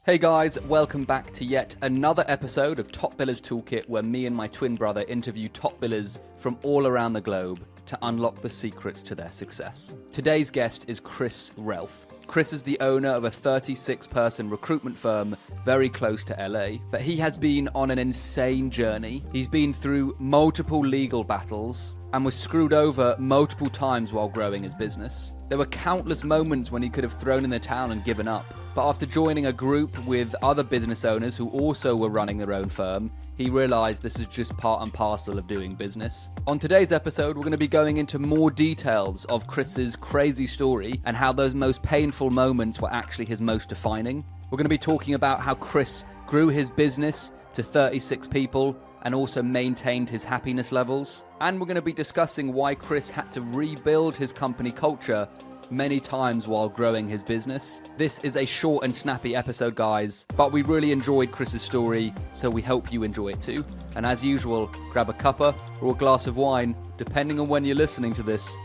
Hey guys, welcome back to yet another episode of Top Billers Toolkit, where me and my twin brother interview top billers from all around the globe to unlock the secrets to their success. Today's guest is Chris Relth. Chris is the owner of a 36-person recruitment firm very close to LA, but he has been on an insane journey. He's been through multiple legal battles and was screwed over multiple times while growing his business. There were countless moments when he could have thrown in the towel and given up, but after joining a group with other business owners who also were running their own firm, he realized this is just part and parcel of doing business. On today's episode, we're going to be going into more details of Chris's crazy story and how those most painful moments were actually his most defining. We're going to be talking about how Chris grew his business to 36 people and also maintained his happiness levels. And we're going to be discussing why Chris had to rebuild his company culture many times while growing his business. This is a short and snappy episode, guys, but we really enjoyed Chris's story, so we hope you enjoy it too. And as usual, grab a cuppa or a glass of wine, depending on when you're listening to this,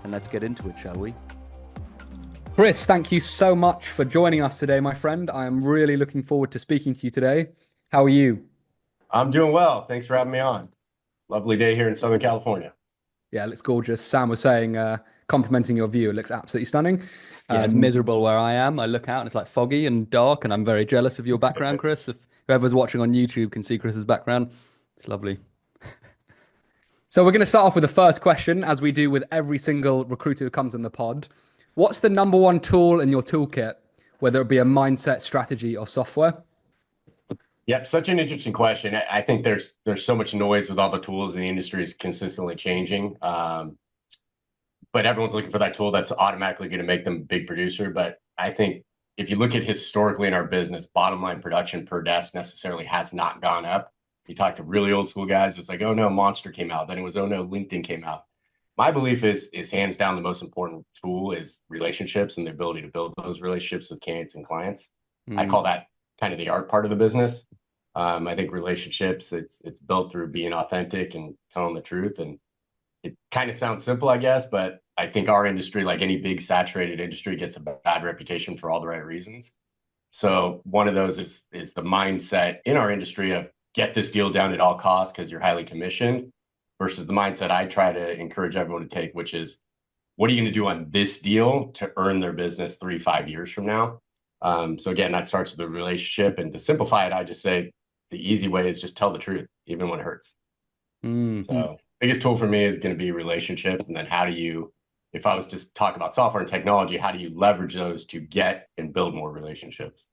and let's get into it, shall we? Chris, thank you so much for joining us today, my friend. I am really looking forward to speaking to you today. How are you? I'm doing well. Thanks for having me on. Lovely day here in Southern California. Yeah, it looks gorgeous. Sam was saying, complimenting your view, it looks absolutely stunning. It's miserable where I am. I look out and it's like foggy and dark, and I'm very jealous of your background, Chris. If whoever's watching on YouTube can see Chris's background, it's lovely. So we're going to start off with the first question, as we do with every single recruiter who comes on the pod. What's the number one tool in your toolkit, whether it be a mindset, strategy, or software? Yep, such an interesting question. I think there's so much noise with all the tools, and the industry is consistently changing. But everyone's looking for that tool that's automatically going to make them a big producer. But I think if you look at historically in our business, bottom line production per desk necessarily has not gone up. You talk to really old school guys, it's like, oh no, Monster came out. Then it was, oh no, LinkedIn came out. My belief is hands down the most important tool is relationships and the ability to build those relationships with candidates and clients. I call that kind of the art part of the business. I think relationships, it's built through being authentic and telling the truth. And it kind of sounds simple, I guess, but I think our industry, like any big saturated industry, gets a bad reputation for all the right reasons. So one of those is the mindset in our industry of get this deal done at all costs because you're highly commissioned, versus the mindset I try to encourage everyone to take, which is, what are you going to do on this deal to earn their business 3-5 years from now? So again, that starts with the relationship. And to simplify it, I just say the easy way is just tell the truth, even when it hurts. So biggest tool for me is going to be relationship. And then how do you, if I was to talk about software and technology, how do you leverage those to get and build more relationships?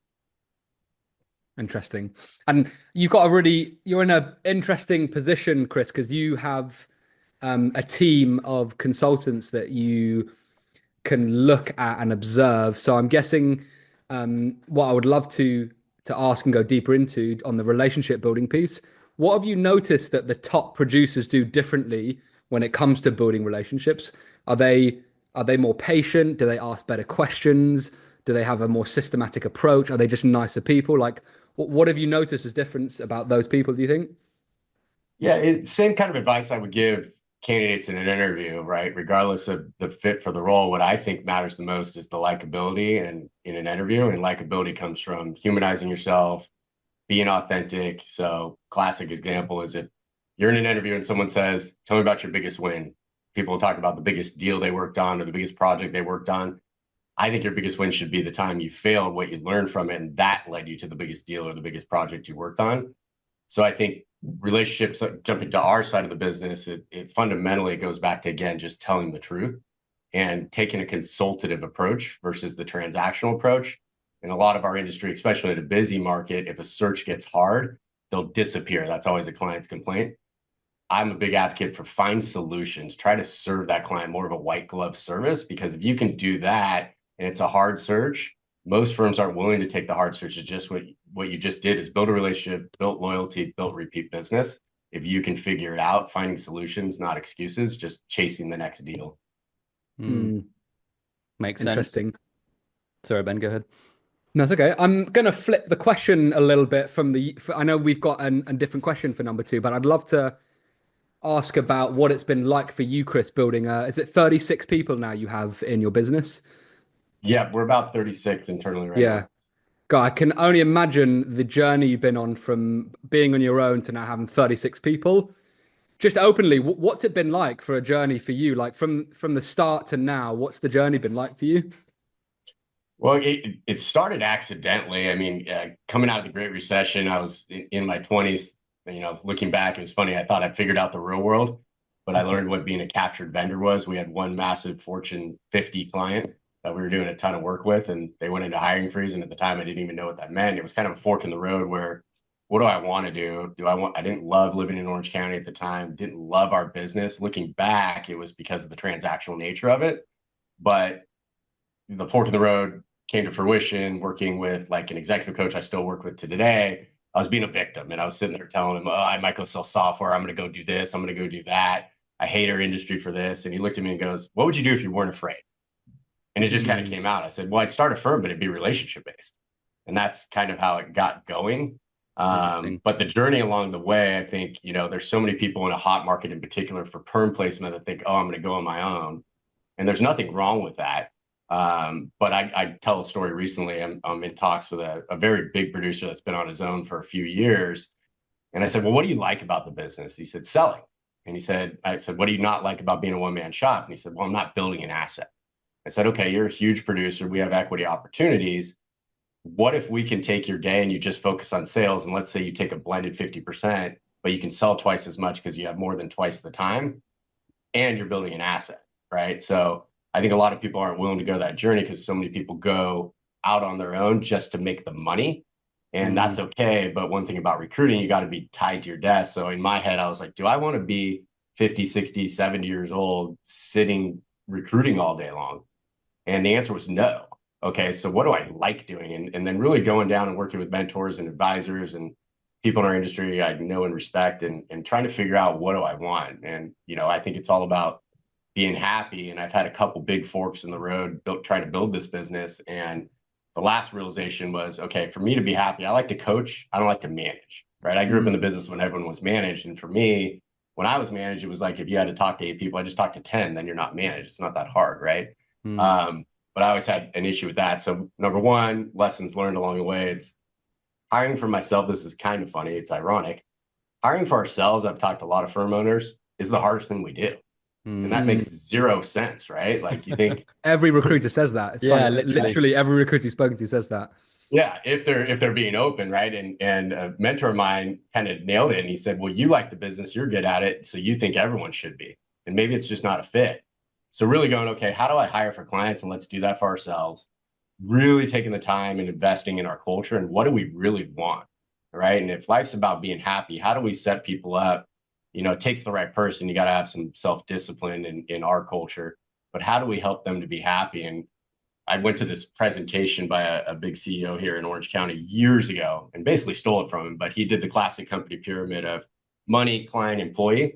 Interesting. And you're in an interesting position, Chris, because you have a team of consultants that you can look at and observe. So I'm guessing what I would love to ask and go deeper into on the relationship building piece. What have you noticed that the top producers do differently when it comes to building relationships? Are they more patient? Do they ask better questions? Do they have a more systematic approach? Are they just nicer people? Like, what have you noticed as difference about those people, do you think? Yeah, same kind of advice I would give candidates in an interview, right? Regardless of the fit for the role, what I think matters the most is the likability and in an interview. And likability comes from humanizing yourself, being authentic. So classic example is if you're in an interview and someone says, tell me about your biggest win. People will talk about the biggest deal they worked on or the biggest project they worked on. I think your biggest win should be the time you failed, what you learned from it, and that led you to the biggest deal or the biggest project you worked on. So I think relationships, jumping to our side of the business, it fundamentally goes back to, again, just telling the truth and taking a consultative approach versus the transactional approach. In a lot of our industry, especially at a busy market, if a search gets hard, they'll disappear. That's always a client's complaint. I'm a big advocate for find solutions, try to serve that client more of a white glove service, because if you can do that and it's a hard search, most firms aren't willing to take the hard search. It's just what you just did is build a relationship, built loyalty, built repeat business. If you can figure it out, finding solutions, not excuses, just chasing the next deal. Makes sense. Interesting. Sorry, Ben, go ahead. No, it's okay. I'm going to flip the question a little bit I know we've got a different question for number two, but I'd love to ask about what it's been like for you, Chris, building is it 36 people now you have in your business? Yeah, we're about 36 internally right now. God, I can only imagine the journey you've been on from being on your own to now having 36 people. Just openly, what's it been like for a journey for you? Like from the start to now, what's the journey been like for you? Well, it started accidentally. I mean, coming out of the Great Recession, I was in my 20s. Looking back, it was funny. I thought I figured out the real world, but I learned what being a captured vendor was. We had one massive Fortune 50 client that we were doing a ton of work with, and they went into hiring freeze. And at the time, I didn't even know what that meant. It was kind of a fork in the road where, what do I want to do? I didn't love living in Orange County at the time, didn't love our business. Looking back, it was because of the transactional nature of it. But the fork in the road came to fruition working with like an executive coach I still work with to today. I was being a victim and I was sitting there telling him, oh, I might go sell software. I'm going to go do this. I'm going to go do that. I hate our industry for this. And he looked at me and goes, what would you do if you weren't afraid? And it just kind of came out. I said, well, I'd start a firm, but it'd be relationship based. And that's kind of how it got going. But the journey along the way, I think, there's so many people in a hot market in particular for perm placement that think, oh, I'm going to go on my own. And there's nothing wrong with that. But I tell a story recently. I'm in talks with a very big producer that's been on his own for a few years. And I said, well, what do you like about the business? He said, selling. And I said, what do you not like about being a one-man shop? And he said, well, I'm not building an asset. I said, okay, you're a huge producer. We have equity opportunities. What if we can take your day and you just focus on sales? And let's say you take a blended 50%, but you can sell twice as much because you have more than twice the time and you're building an asset, right? So I think a lot of people aren't willing to go that journey because so many people go out on their own just to make the money. And that's okay. But one thing about recruiting, you got to be tied to your desk. So in my head, I was like, do I want to be 50, 60, 70 years old sitting recruiting all day long? And the answer was no. Okay, so what do I like doing? And then really going down and working with mentors and advisors and people in our industry I know and respect and trying to figure out what do I want. And, I think it's all about being happy. And I've had a couple big forks in the road trying to build this business. And the last realization was, okay, for me to be happy, I like to coach. I don't like to manage, right? I grew up in the business when everyone was managed. And for me, when I was managed, it was like, if you had to talk to 8 people, I just talked to 10, then you're not managed. It's not that hard, right? But I always had an issue with that. So number one, lessons learned along the way, it's hiring for myself. This is kind of funny. It's ironic. Hiring for ourselves, I've talked to a lot of firm owners, is the hardest thing we do. And that makes zero sense, right? Like you think every recruiter says that. It's funny. Literally every recruiter you've spoken to says that. Yeah, if they're being open, right? And a mentor of mine kind of nailed it. And he said, well, you like the business, you're good at it, so you think everyone should be. And maybe it's just not a fit. So really going, okay, how do I hire for clients? And let's do that for ourselves. Really taking the time and investing in our culture and what do we really want, right? And if life's about being happy, how do we set people up? It takes the right person. You got to have some self-discipline in our culture, but how do we help them to be happy? And I went to this presentation by a big CEO here in Orange County years ago and basically stole it from him, but he did the classic company pyramid of money, client, employee,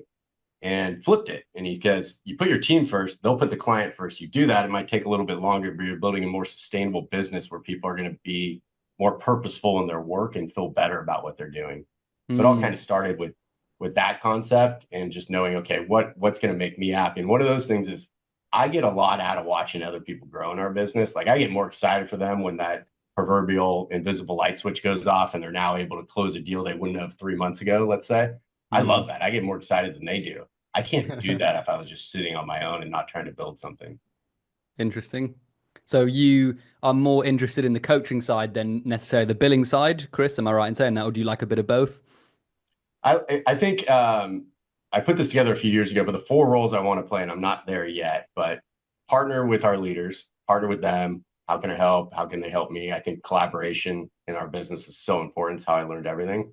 and flipped it. And because you put your team first, they'll put the client first. You do that, it might take a little bit longer, but you're building a more sustainable business where people are going to be more purposeful in their work and feel better about what they're doing. So it all kind of started with that concept and just knowing, okay, what's going to make me happy. And one of those things is I get a lot out of watching other people grow in our business. Like I get more excited for them when that proverbial invisible light switch goes off and they're now able to close a deal they wouldn't have 3 months ago, let's say. I love that. I get more excited than they do. I can't do that if I was just sitting on my own and not trying to build something. Interesting. So you are more interested in the coaching side than necessarily the billing side, Chris? Am I right in saying that, or do you like a bit of both? I think I put this together a few years ago, but the 4 roles I want to play, and I'm not there yet, but partner with our leaders, partner with them. How can I help? How can they help me? I think collaboration in our business is so important. It's how I learned everything.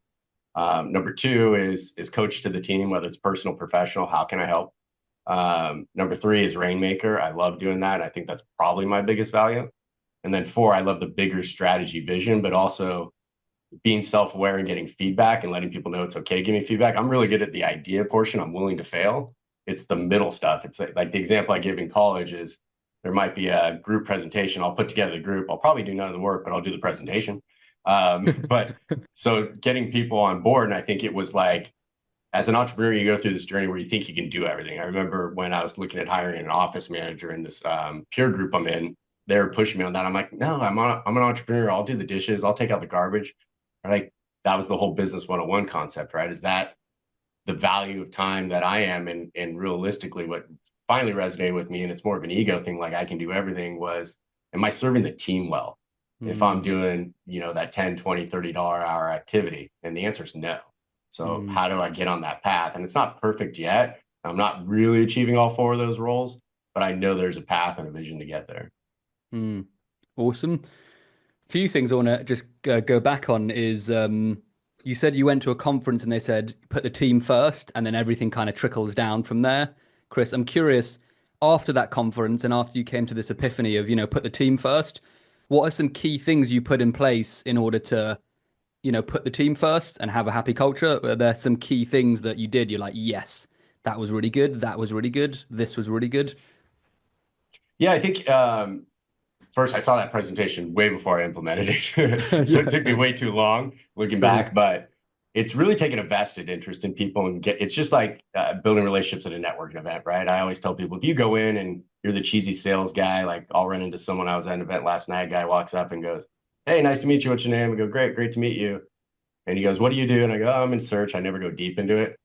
Number 2 is coach to the team, whether it's personal, professional. How can I help? Number 3 is rainmaker. I love doing that. I think that's probably my biggest value. And then 4, I love the bigger strategy vision, but also being self-aware and getting feedback and letting people know it's okay to give me feedback. I'm really good at the idea portion. I'm willing to fail. It's the middle stuff. It's like the example I give in college is there might be a group presentation. I'll put together the group. I'll probably do none of the work, but I'll do the presentation. But so getting people on board, and I think it was like, as an entrepreneur, you go through this journey where you think you can do everything. I remember when I was looking at hiring an office manager in this peer group I'm in, they're pushing me on that. I'm like, no, I'm an entrepreneur. I'll do the dishes. I'll take out the garbage. Like that was the whole business 101 concept, right? Is that the value of time that I am, and realistically what finally resonated with me, and it's more of an ego thing, like I can do everything, was, am I serving the team well? If I'm doing, that 10, 20, $30 hour activity? And the answer is no. So how do I get on that path? And it's not perfect yet. I'm not really achieving all four of those roles, but I know there's a path and a vision to get there. Awesome. Few things I want to just go back on is you said you went to a conference and they said put the team first and then everything kind of trickles down from there. Chris, I'm curious, after that conference and after you came to this epiphany of, put the team first, what are some key things you put in place in order to, put the team first and have a happy culture? Are there some key things that you did? You're like, yes, that was really good. That was really good. This was really good. Yeah, I think first I saw that presentation way before I implemented it. So it took me way too long looking back, but it's really taken a vested interest in people, and it's just like building relationships at a networking event, right? I always tell people, if you go in and you're the cheesy sales guy, like I'll run into someone. I was at an event last night, a guy walks up and goes, "Hey, nice to meet you. What's your name?" I go, great to meet you. And he goes, "What do you do?" And I go, "Oh, I'm in search." I never go deep into it.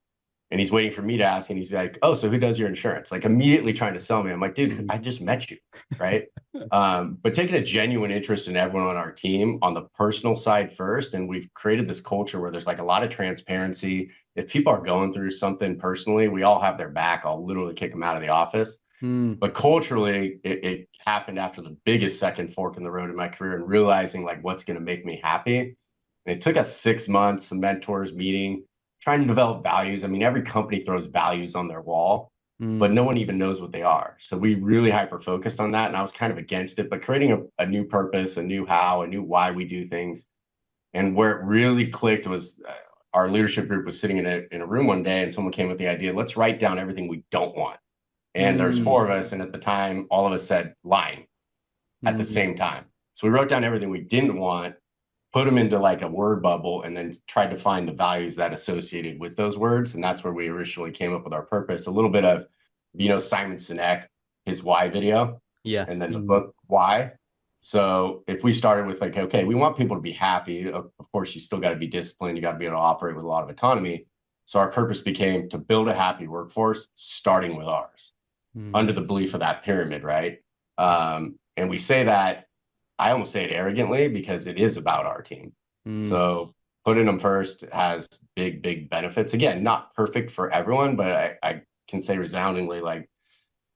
And he's waiting for me to ask, and he's like, "Oh, so who does your insurance?" Like immediately trying to sell me. I'm like, dude, I just met you, right? But taking a genuine interest in everyone on our team on the personal side first. And we've created this culture where there's like a lot of transparency. If people are going through something personally, we all have their back. I'll literally kick them out of the office. But culturally, it happened after the biggest second fork in the road in my career, and realizing like what's going to make me happy. And it took us 6 months, some mentors meeting, trying to develop values. I mean, every company throws values on their wall, but no one even knows what they are. So we really hyper focused on that. And I was kind of against it, but creating a new purpose, a new how, a new why we do things. And where it really clicked was our leadership group was sitting in a room one day, and someone came with the idea, let's write down everything we don't want. And there's 4 of us. And at the time, all of us said lying at the same time. So we wrote down everything we didn't want, put them into like a word bubble, and then tried to find the values that associated with those words. And that's where we originally came up with our purpose. A little bit of, Simon Sinek, his why video. Yes. And then the book Why. So if we started with like, okay, we want people to be happy. Of course, you still got to be disciplined. You got to be able to operate with a lot of autonomy. So our purpose became to build a happy workforce, starting with ours, under the belief of that pyramid, right? And we say that, I almost say it arrogantly, because it is about our team. So putting them first has big benefits. Again, not perfect for everyone, but I can say resoundingly, like,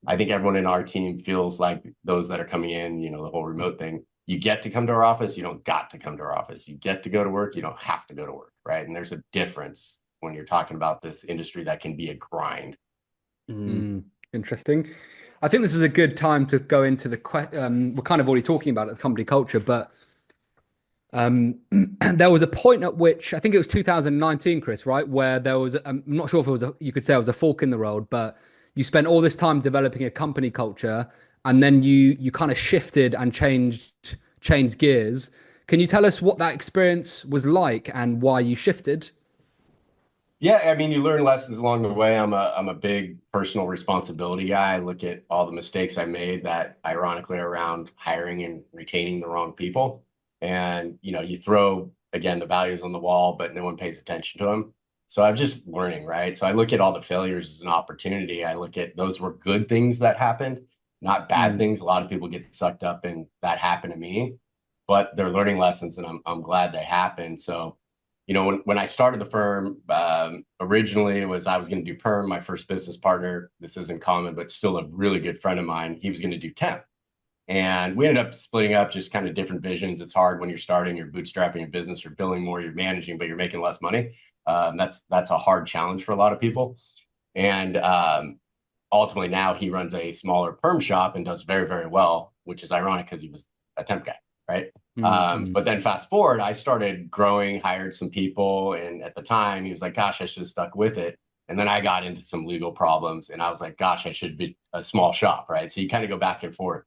I think everyone in our team feels like those that are coming in, the whole remote thing, you get to come to our office. You don't got to come to our office. You get to go to work. You don't have to go to work, right? And there's a difference when you're talking about this industry that can be a grind. Interesting. I think this is a good time to go into the we're kind of already talking about it, the company culture, but there was a point at which I think it was 2019, Chris, right, where there was I'm not sure if it was you could say it was a fork in the road, but you spent all this time developing a company culture, and then you kind of shifted and changed gears. Can you tell us what that experience was like and why you shifted? Yeah, I mean, you learn lessons along the way. I'm a big personal responsibility guy. I look at all the mistakes I made that ironically are around hiring and retaining the wrong people. And, you throw, again, the values on the wall, but no one pays attention to them. So I'm just learning, right? So I look at all the failures as an opportunity. I look at those were good things that happened, not bad things. A lot of people get sucked up in that happened to me, but they're learning lessons, and I'm glad they happened. So when I started the firm, originally I was going to do perm. My first business partner, this isn't common, but still a really good friend of mine, he was going to do temp. And we ended up splitting up, just kind of different visions. It's hard when you're starting, you're bootstrapping a business, you're billing more, you're managing, but you're making less money. That's a hard challenge for a lot of people. And ultimately now he runs a smaller perm shop and does very, very well, which is ironic because he was a temp guy, right? But then fast forward, I started growing, hired some people. And at the time he was like, gosh, I should have stuck with it. And then I got into some legal problems and I was like, gosh, I should be a small shop, right? So you kind of go back and forth.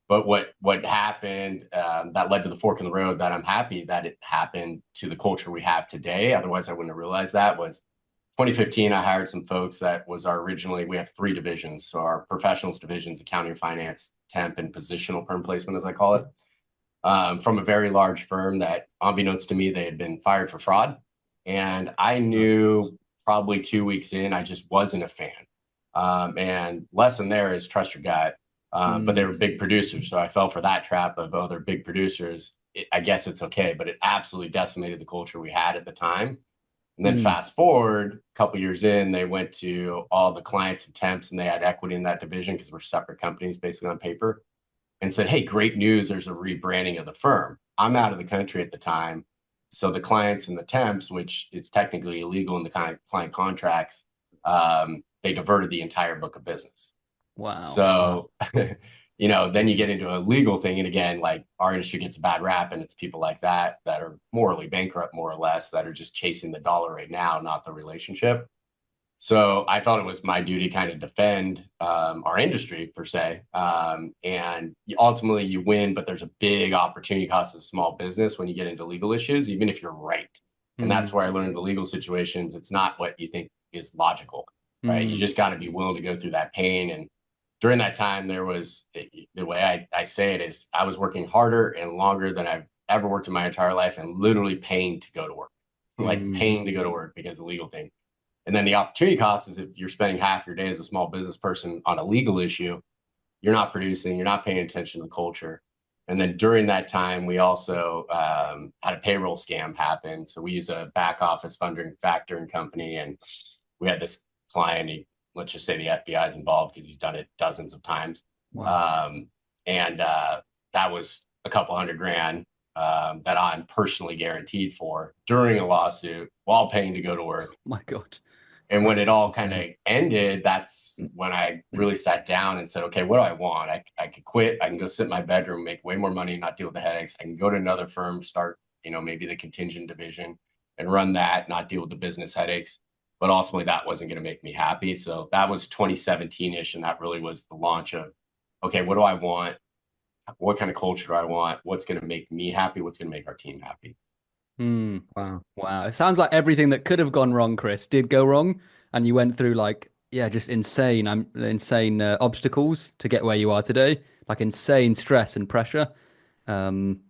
But what happened that led to the fork in the road, that I'm happy that it happened, to the culture we have today. Otherwise, I wouldn't have realized that, was 2015, I hired some folks that was our originally, we have 3 divisions. So our professionals divisions, accounting, finance, temp, and positional perm placement, as I call it, from a very large firm that, unbeknownst to me, they had been fired for fraud. And I knew probably 2 weeks in, I just wasn't a fan. And lesson there is trust your gut. But they were big producers. So I fell for that trap of, oh, they're big producers. I guess it's okay. But it absolutely decimated the culture we had at the time. And then fast forward a couple years in, they went to all the clients and temps, and they had equity in that division because we're separate companies basically on paper, and said, hey, great news. There's a rebranding of the firm. I'm out of the country at the time. So the clients and the temps, which is technically illegal in the client contracts, they diverted the entire book of business. Wow. So, then you get into a legal thing. And again, like our industry gets a bad rap, and it's people like that are morally bankrupt, more or less, that are just chasing the dollar right now, not the relationship. So I thought it was my duty to kind of defend our industry per se. And ultimately you win, but there's a big opportunity cost of small business when you get into legal issues, even if you're right. And that's where I learned the legal situations. It's not what you think is logical, right? You just got to be willing to go through that pain. And during that time, there was, the way I say it is, I was working harder and longer than I've ever worked in my entire life, and literally paying to go to work, like paying to go to work because of the legal thing. And then the opportunity cost is if you're spending half your day as a small business person on a legal issue, you're not producing, you're not paying attention to the culture. And then during that time, we also had a payroll scam happen. So we use a back office factoring company, and we had this client, let's just say the FBI is involved because he's done it dozens of times. Wow. That was a couple $100,000 that I'm personally guaranteed for during a lawsuit while paying to go to work. Oh my God. And when it all kind of ended, that's when I really sat down and said, okay, what do I want? I could quit. I can go sit in my bedroom, make way more money, not deal with the headaches. I can go to another firm, start, maybe the contingent division and run that, not deal with the business headaches. But ultimately, that wasn't going to make me happy. So that was 2017-ish. And that really was the launch of, okay, what do I want? What kind of culture do I want? What's going to make me happy? What's going to make our team happy? Wow. Wow. It sounds like everything that could have gone wrong, Chris, did go wrong. And you went through just insane obstacles to get where you are today, like insane stress and pressure. And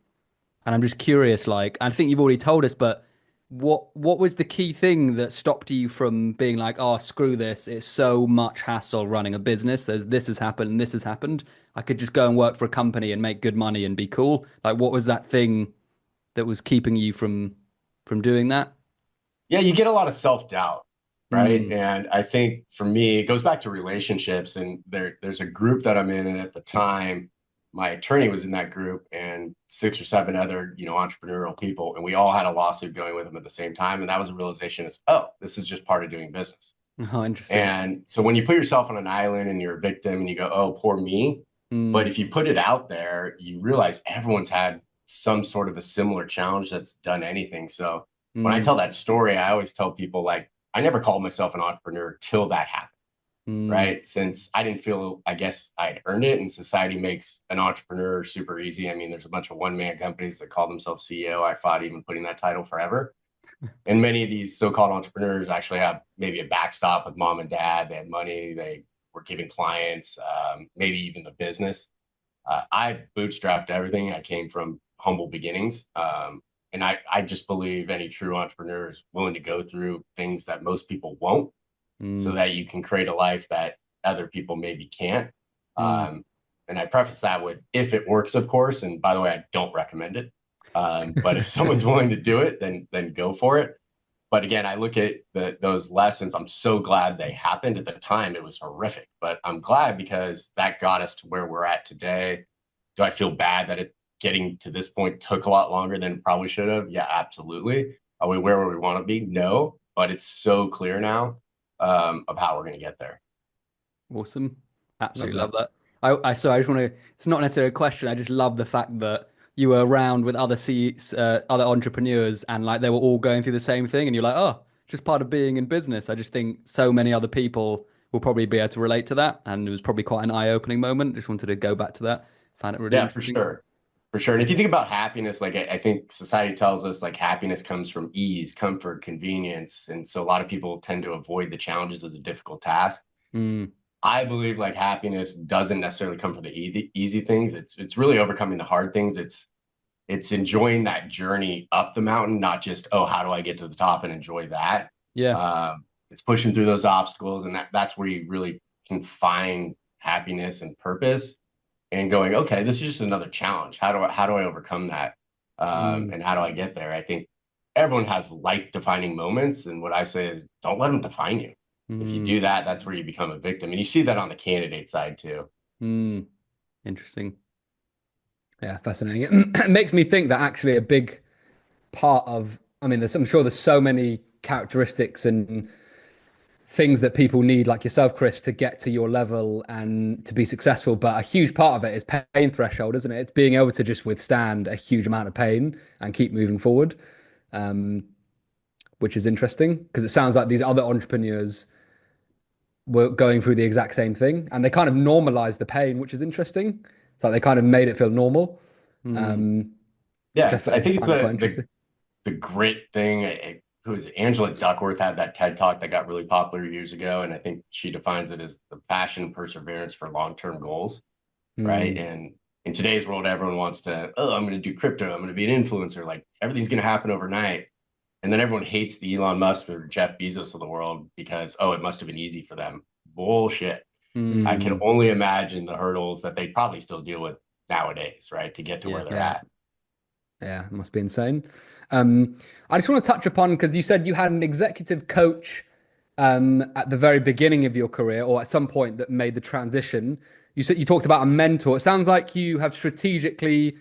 I'm just curious, I think you've already told us, but what was the key thing that stopped you from being like, oh, screw this. It's so much hassle running a business. This has happened and this has happened. I could just go and work for a company and make good money and be cool. Like, what was that thing that was keeping you from doing that? Yeah, you get a lot of self-doubt, right? And I think for me, it goes back to relationships. And there's a group that I'm in, and at the time, my attorney was in that group, and 6 or 7 other, entrepreneurial people, and we all had a lawsuit going with them at the same time. And that was a realization is, oh, this is just part of doing business. Oh, interesting. And so when you put yourself on an island and you're a victim and you go, oh, poor me. But if you put it out there, you realize everyone's had some sort of a similar challenge that's done anything. So when I tell that story, I always tell people, like, I never called myself an entrepreneur till that happened, right? Since I didn't feel, I guess I'd earned it, and society makes an entrepreneur super easy. I mean, there's a bunch of one-man companies that call themselves CEO. I fought even putting that title forever. And many of these so-called entrepreneurs actually have maybe a backstop with mom and dad. They had money, they were giving clients, maybe even the business. I bootstrapped everything. I came from humble beginnings. And I just believe any true entrepreneur is willing to go through things that most people won't, so that you can create a life that other people maybe can't. And I preface that with, if it works, of course. And by the way, I don't recommend it. But if someone's willing to do it, then go for it. But again, I look at those lessons. I'm so glad they happened. At the time, it was horrific, but I'm glad because that got us to where we're at today. Do I feel bad that getting to this point took a lot longer than it probably should have? Yeah, absolutely. Are we where we want to be? No, but it's so clear now of how we're going to get there. Awesome. Absolutely love that. I just want to, it's not necessarily a question. I just love the fact that you were around with other other entrepreneurs, and they were all going through the same thing, and you're like, oh, just part of being in business. I just think so many other people will probably be able to relate to that, and it was probably quite an eye-opening moment. Just wanted to go back to that. Found it really interesting. For sure. For sure. And if you think about happiness, like I think society tells us like happiness comes from ease, comfort, convenience. And so a lot of people tend to avoid the challenges of the difficult task. Mm. I believe like happiness doesn't necessarily come from the easy things. It's really overcoming the hard things. It's enjoying that journey up the mountain, not just, oh, how do I get to the top and enjoy that? Yeah. It's pushing through those obstacles, and that's where you really can find happiness and purpose and going, okay, this is just another challenge. How do I overcome that? And how do I get there? I think everyone has life-defining moments, and what I say is don't let them define you. If you do that, that's where you become a victim. And you see that on the candidate side too. Interesting. Yeah, fascinating. It makes me think that actually a big part of, I mean, I'm sure there's so many characteristics and things that people need, like yourself, Chris, to get to your level and to be successful. But a huge part of it is pain threshold, isn't it? It's being able to just withstand a huge amount of pain and keep moving forward, which is interesting because it sounds like these other entrepreneurs were going through the exact same thing and they kind of normalized the pain, which is interesting. It's like they kind of made it feel normal. Yeah, I think it's find it quite interesting. the grit thing. Who is it? Angela Duckworth had that TED talk that got really popular years ago, and I think she defines it as the passion and perseverance for long-term goals, right? And in today's world, everyone wants to, oh, I'm going to do crypto, I'm going to be an influencer, like everything's going to happen overnight. And then everyone hates the Elon Musk or Jeff Bezos of the world because, oh, it must have been easy for them. Bullshit. I can only imagine the hurdles that they probably still deal with nowadays, right, to get to where they're at. Yeah, it must be insane. I just want to touch upon, because you said you had an executive coach at the very beginning of your career, or at some point that made the transition. You said you talked about a mentor. It sounds like you have strategically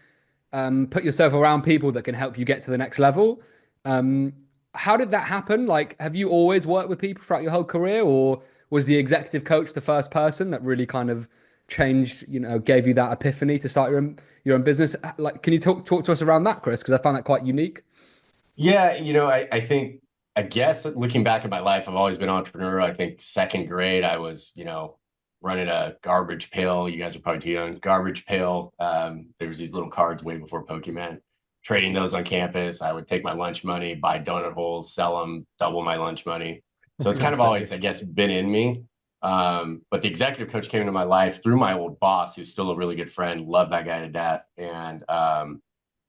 put yourself around people that can help you get to the next level. How did that happen? Like, have you always worked with people throughout your whole career, or was the executive coach the first person that really kind of changed, gave you that epiphany to start your own business? Like, can you talk to us around that, Chris? Because I found that quite unique. Yeah, I think, I guess looking back at my life, I've always been entrepreneurial. I think second grade, I was, running a garbage pail. You guys are probably too young. Garbage pail. There was these little cards way before Pokemon. Trading those on campus. I would take my lunch money, buy donut holes, sell them, double my lunch money. So it's kind of always, I guess, been in me. But the executive coach came into my life through my old boss, who's still a really good friend. Love that guy to death. And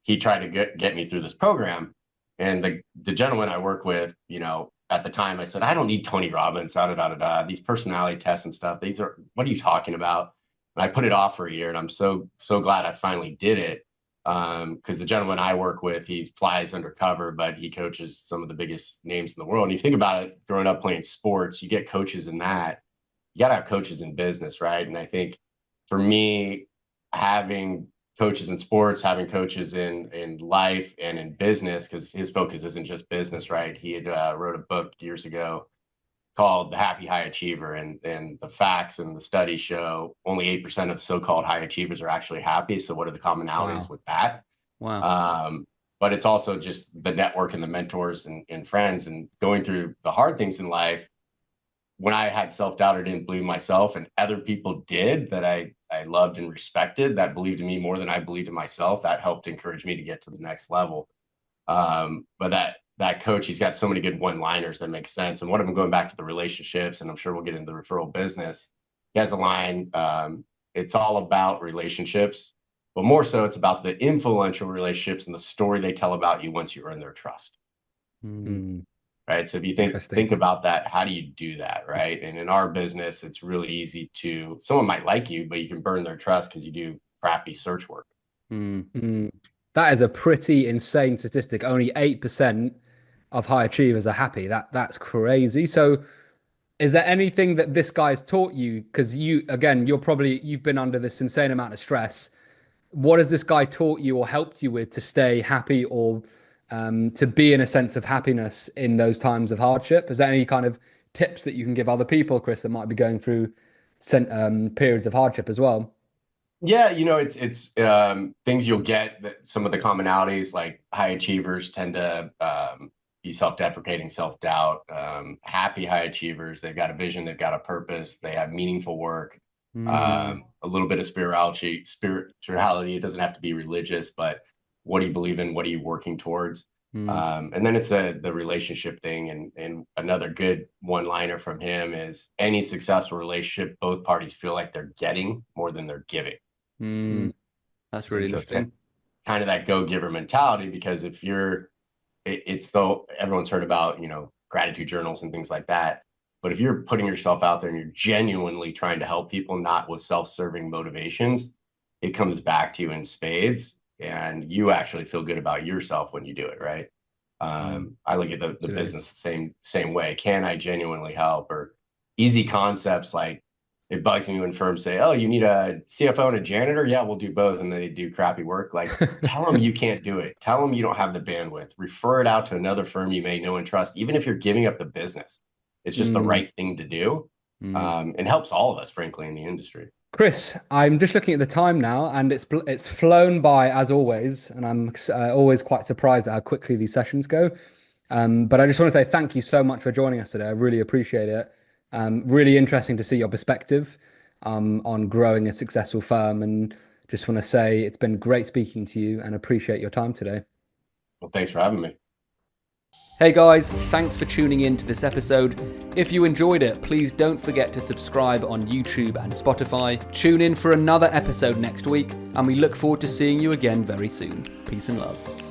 he tried to get me through this program. And the gentleman I work with, at the time I said, I don't need Tony Robbins, these personality tests and stuff. What are you talking about? And I put it off for a year, and I'm so glad I finally did it. Because the gentleman I work with, he flies undercover, but he coaches some of the biggest names in the world. And you think about it, growing up playing sports, you get coaches in that. You got to have coaches in business, right? And I think for me, having coaches in sports, having coaches in life and in business, because his focus isn't just business, right? He had wrote a book years ago called The Happy High Achiever, and the facts and the studies show only 8% of so-called high achievers are actually happy. So what are the commonalities with that? Wow. But it's also just the network and the mentors and friends, and going through the hard things in life. When I had self-doubt or didn't believe myself, and other people did that I loved and respected, that believed in me more than I believed in myself, that helped encourage me to get to the next level. But that coach, he's got so many good one-liners that make sense. And one of them, going back to the relationships, and I'm sure we'll get into the referral business, he has a line, it's all about relationships, but more so it's about the influential relationships and the story they tell about you once you earn their trust. Right. So if you think about that, how do you do that? Right. And in our business, it's really easy someone might like you, but you can burn their trust because you do crappy search work. That is a pretty insane statistic. Only 8% of high achievers are happy. That's crazy. So is there anything that this guy's taught you? Because you've been under this insane amount of stress. What has this guy taught you or helped you with to stay happy, or to be in a sense of happiness in those times of hardship? Is there any kind of tips that you can give other people, Chris, that might be going through periods of hardship as well? Yeah, it's things you'll get, that some of the commonalities, like high achievers tend to be self-deprecating, self-doubt. Happy high achievers, they've got a vision, they've got a purpose, they have meaningful work. A little bit of spirituality. It doesn't have to be religious, but what do you believe in? What are you working towards? And then it's the relationship thing. And another good one-liner from him is any successful relationship, both parties feel like they're getting more than they're giving. That's really interesting. Kind of that go-giver mentality, because if it's though everyone's heard about, gratitude journals and things like that. But if you're putting yourself out there and you're genuinely trying to help people, not with self-serving motivations, it comes back to you in spades, and you actually feel good about yourself when you do it, right? I look at the business the same way. Can I genuinely help? Or easy concepts like, it bugs me when firms say, oh, you need a CFO and a janitor? Yeah, we'll do both. And they do crappy work. Like, tell them you can't do it. Tell them you don't have the bandwidth. Refer it out to another firm you may know and trust, even if you're giving up the business. It's just the right thing to do. It helps all of us, frankly, in the industry. Chris, I'm just looking at the time now, and it's flown by as always, and I'm always quite surprised at how quickly these sessions go. But I just want to say thank you so much for joining us today. I really appreciate it. Really interesting to see your perspective on growing a successful firm, and just want to say it's been great speaking to you and appreciate your time today. Well, thanks for having me. Hey guys, thanks for tuning in to this episode. If you enjoyed it, please don't forget to subscribe on YouTube and Spotify. Tune in for another episode next week, and we look forward to seeing you again very soon. Peace and love.